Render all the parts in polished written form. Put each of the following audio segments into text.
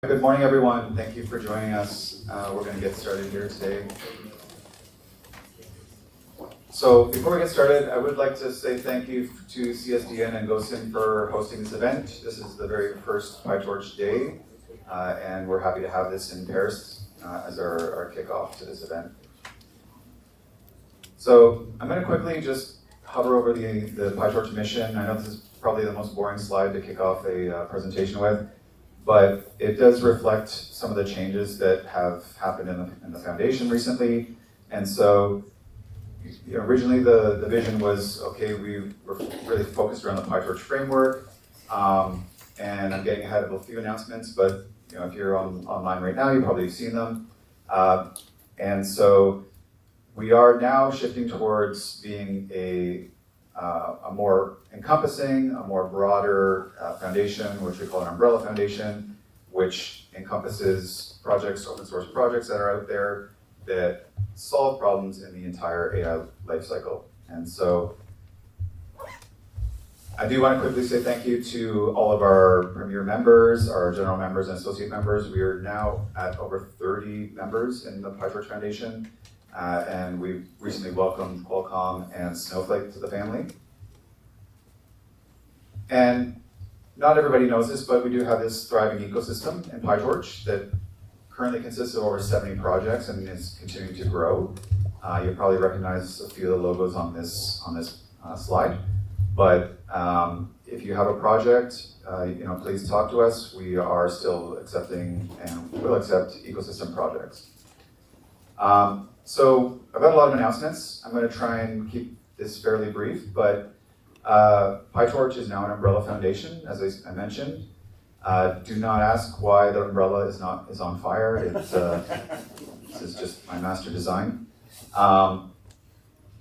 Good morning, everyone. Thank you for joining us. We're going to get started here today. So before we get started, I would like to say thank you to CSDN and GoSim for hosting this event. This is the very first PyTorch day, and we're happy to have this in Paris as our kickoff to this event. So I'm going to quickly just hover over the PyTorch mission. I know this is probably the most boring slide to kick off a presentation with, but it does reflect some of the changes that have happened in the foundation recently. And so originally the vision was, okay, we were really focused around the PyTorch framework, and I'm getting ahead of a few announcements, but if you're online right now, you've probably seen them. And so we are now shifting towards being a more encompassing, a more broader foundation, which we call an umbrella foundation, which encompasses projects, open source projects that are out there that solve problems in the entire AI lifecycle. And so I do want to quickly say thank you to all of our premier members, our general members and associate members. We are now at over 30 members in the PyTorch Foundation. And we've recently welcomed Qualcomm and Snowflake to the family. And not everybody knows this, but we do have this thriving ecosystem in PyTorch that currently consists of over 70 projects and is continuing to grow. You'll probably recognize a few of the logos on this slide. But if you have a project, please talk to us. We are still accepting and will accept ecosystem projects. So I've got a lot of announcements. I'm going to try and keep this fairly brief, but PyTorch is now an umbrella foundation, as I mentioned. Do not ask why the umbrella is on fire. This is just my master design.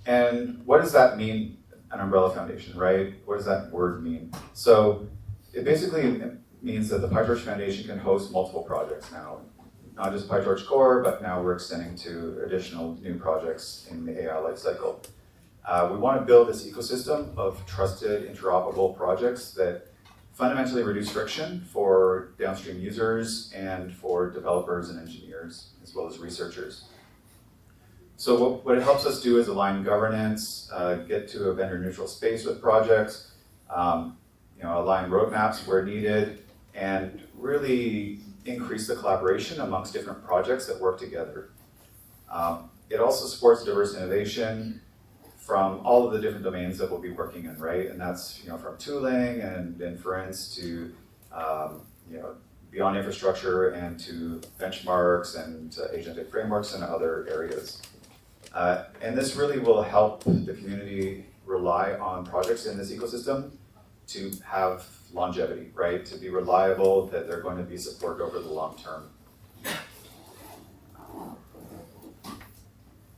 And what does that mean, an umbrella foundation, right? What does that word mean? So it basically means that the PyTorch Foundation can host multiple projects now. Not just PyTorch Core, but now we're extending to additional new projects in the AI lifecycle. We want to build this ecosystem of trusted, interoperable projects that fundamentally reduce friction for downstream users and for developers and engineers, as well as researchers. So what it helps us do is align governance, get to a vendor-neutral space with projects, align roadmaps where needed, and really increase the collaboration amongst different projects that work together. It also supports diverse innovation from all of the different domains that we'll be working in, right? And that's from tooling and inference to beyond infrastructure and to benchmarks and to agentic frameworks and other areas. And this really will help the community rely on projects in this ecosystem to have longevity, right? To be reliable, that they're going to be supported over the long term.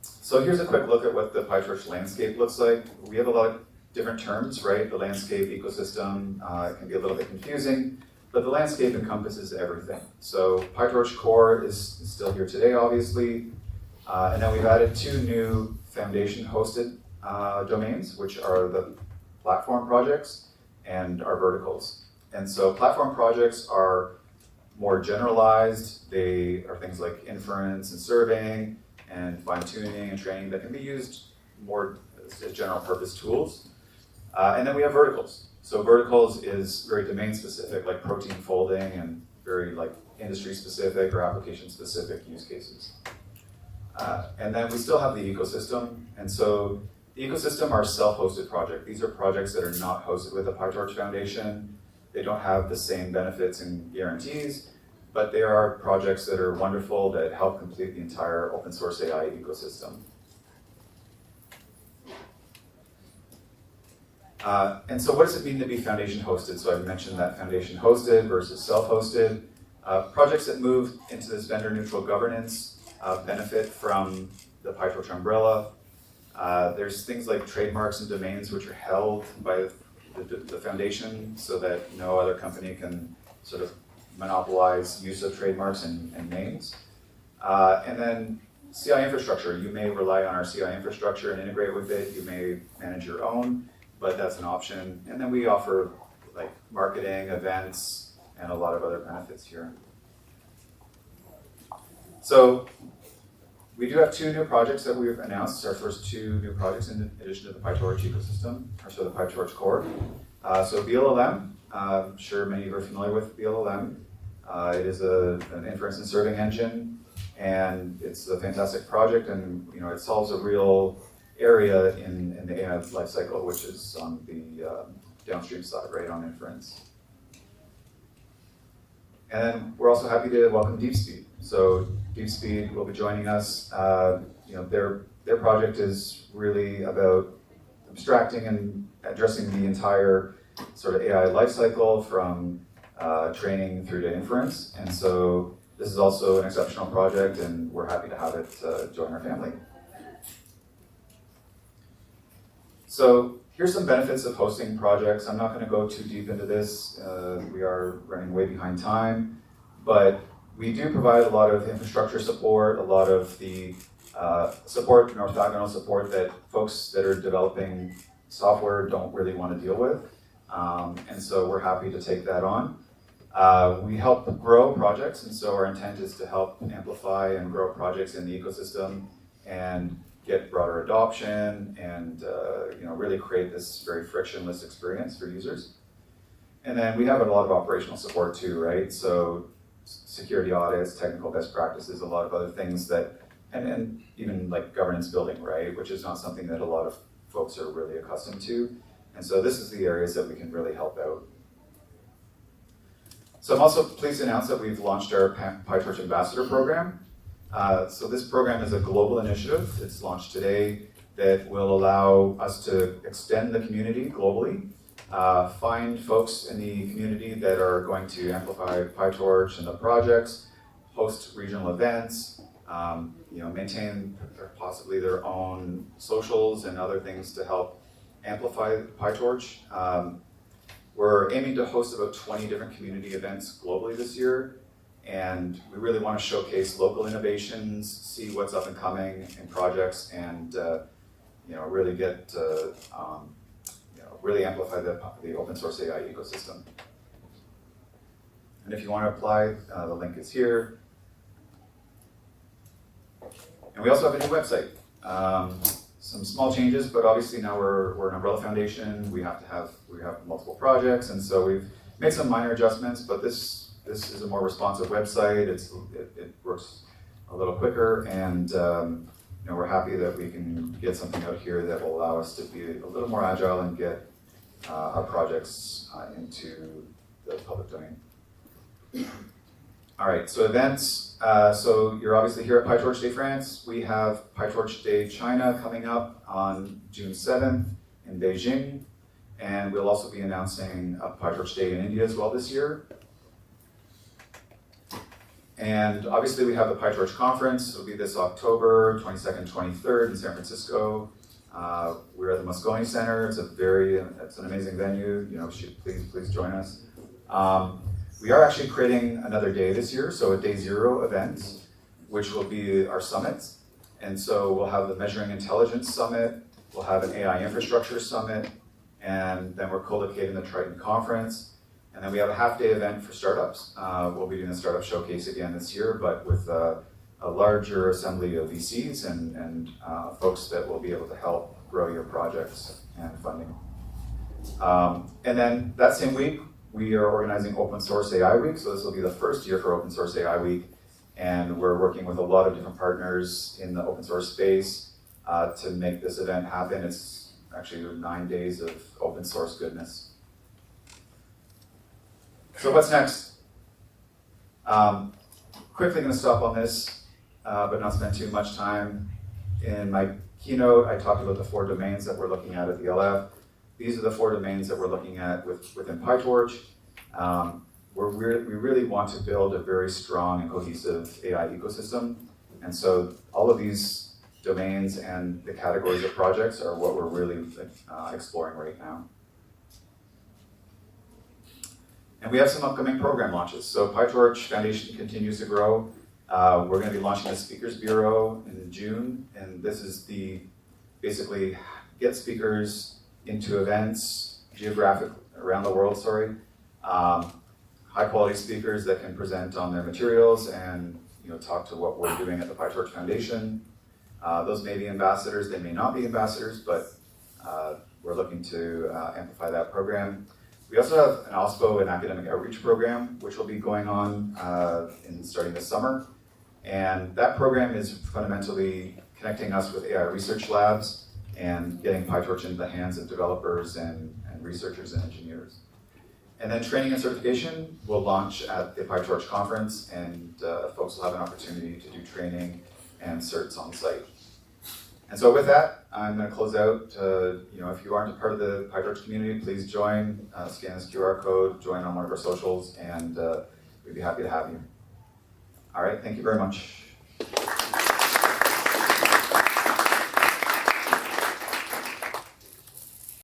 So here's a quick look at what the PyTorch landscape looks like. We have a lot of different terms, right? The landscape, ecosystem, it can be a little bit confusing, but the landscape encompasses everything. So PyTorch Core is still here today, obviously. And then we've added two new foundation-hosted domains, which are the platform projects and our verticals. And so platform projects are more generalized. They are things like inference and surveying and fine-tuning and training that can be used more as general purpose tools. And then we have verticals. So verticals is very domain-specific, like protein folding, and very like industry-specific or application-specific use cases. And then we still have the ecosystem. And so the ecosystem are self-hosted projects. These are projects that are not hosted with the PyTorch Foundation. They don't have the same benefits and guarantees, but they are projects that are wonderful that help complete the entire open source AI ecosystem. And so what does it mean to be foundation hosted? So I've mentioned that foundation hosted versus self-hosted. Projects that move into this vendor neutral governance benefit from the PyTorch umbrella. There's things like trademarks and domains which are held by the foundation so that no other company can sort of monopolize use of trademarks and names. And then CI infrastructure. You may rely on our CI infrastructure and integrate with it. You may manage your own, but that's an option. And then we offer like marketing, events, and a lot of other benefits here. So we do have 2 new projects that we've announced, our first 2 new projects in addition to the PyTorch ecosystem, or so the PyTorch core. So BLLM, I'm sure many of you are familiar with BLLM. It is an inference and serving engine, and it's a fantastic project, and it solves a real area in the AI lifecycle, which is on the downstream side, right, on inference. And then we're also happy to welcome DeepSpeed. So DeepSpeed will be joining us. Their project is really about abstracting and addressing the entire sort of AI lifecycle from training through to inference. And so this is also an exceptional project, and we're happy to have it join our family. So here's some benefits of hosting projects. I'm not going to go too deep into this. We are running way behind time, but we do provide a lot of infrastructure support, a lot of the support, orthogonal support that folks that are developing software don't really want to deal with. And so we're happy to take that on. We help grow projects, and so our intent is to help amplify and grow projects in the ecosystem and get broader adoption and really create this very frictionless experience for users. And then we have a lot of operational support too, right? So security audits, technical best practices, a lot of other things that, and even like governance building, right? Which is not something that a lot of folks are really accustomed to. And so this is the areas that we can really help out. So I'm also pleased to announce that we've launched our PyTorch Ambassador program. So this program is a global initiative. It's launched today that will allow us to extend the community globally, find folks in the community that are going to amplify PyTorch and the projects, host regional events, maintain possibly their own socials and other things to help amplify PyTorch. We're aiming to host about 20 different community events globally this year. And we really want to showcase local innovations, see what's up and coming in projects, and really get really amplify the open source AI ecosystem. And if you want to apply, the link is here. And we also have a new website. Some small changes, but obviously now we're an umbrella foundation. We have multiple projects, and so we've made some minor adjustments. But this is a more responsive website. It works a little quicker, and we're happy that we can get something out here that will allow us to be a little more agile and get our projects into the public domain. All right, so events. So you're obviously here at PyTorch Day France. We have PyTorch Day China coming up on June 7th in Beijing, and we'll also be announcing a PyTorch Day in India as well this year. And obviously we have the PyTorch conference. It'll be this October 22nd, 23rd in San Francisco. We're at the Moscone Center. It's an amazing venue. Please join us. We are actually creating another day this year, so a day 0 event, which will be our summit. And so we'll have the Measuring Intelligence Summit, we'll have an AI Infrastructure Summit, and then we're co-locating the Triton Conference. And then we have a half-day event for startups. We'll be doing the Startup Showcase again this year, but with a larger assembly of VCs and folks that will be able to help grow your projects and funding. And then that same week, we are organizing Open Source AI Week. So this will be the first year for Open Source AI Week. And we're working with a lot of different partners in the open source space to make this event happen. It's actually 9 days of open source goodness. So what's next? Quickly going to stop on this, but not spend too much time. In my keynote, I talked about the 4 domains that we're looking at the LF. These are the 4 domains that we're looking at within PyTorch. We really want to build a very strong and cohesive AI ecosystem. And so all of these domains and the categories of projects are what we're really exploring right now. And we have some upcoming program launches. So PyTorch Foundation continues to grow. We're going to be launching a Speakers Bureau in June. And this is basically get speakers into events, around the world, high quality speakers that can present on their materials and talk to what we're doing at the PyTorch Foundation. Those may be ambassadors, they may not be ambassadors, but we're looking to amplify that program. We also have an OSPO, an academic outreach program, which will be going on starting this summer. And that program is fundamentally connecting us with AI research labs and getting PyTorch into the hands of developers and researchers and engineers. And then training and certification will launch at the PyTorch conference, and folks will have an opportunity to do training and certs on site. And so with that, I'm going to close out. If you aren't a part of the PyTorch community, please join, scan this QR code, join on one of our socials, and we'd be happy to have you. All right, thank you very much.